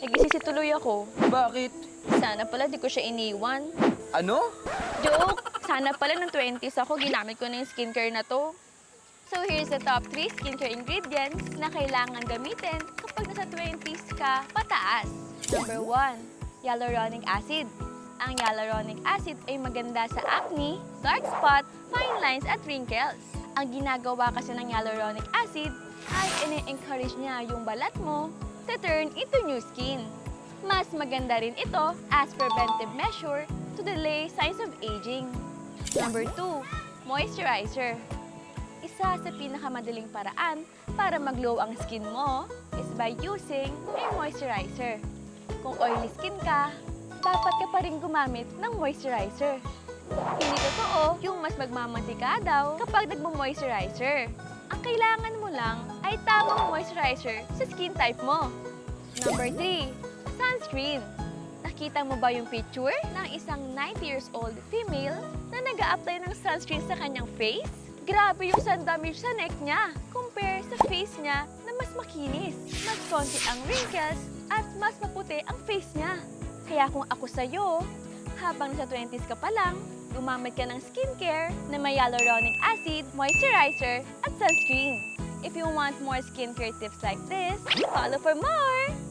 nagsisisi tuloy ako. Bakit? Sana pala di ko siya iniwan. Ano? Joke! Sana pala ng 20s ako, ginamit ko na yung skincare na to. So here's the top 3 skincare ingredients na kailangan gamitin kapag nasa 20s ka pataas. Number 1, hyaluronic acid. Ang hyaluronic acid ay maganda sa acne, dark spot, fine lines at wrinkles. Ang ginagawa kasi ng hyaluronic acid ay ini-encourage niya yung balat mo to turn into new skin. Mas maganda rin ito as preventive measure to delay signs of aging. Number 2, moisturizer. Isa sa pinakamadaling paraan para mag-glow ang skin mo is by using a moisturizer. Kung oily skin ka, dapat ka pa rin gumamit ng moisturizer. Hindi totoo yung mas magmamantika daw kapag nagmo-moisturizer. Ang kailangan mo lang ay tamang moisturizer sa skin type mo. Number 3, sunscreen. Nakita mo ba yung picture ng isang 90 years old female na nag-a-apply ng sunscreen sa kanyang face? Grabe yung sun damage sa neck niya compare sa face niya na mas makinis. Mas konti ang wrinkles at mas maputi ang face niya. Kaya kung ako sa'yo, habang nasa 20s ka pa lang, gumamit ka ng skincare na may hyaluronic acid, moisturizer, at sunscreen. If you want more skincare tips like this, follow for more!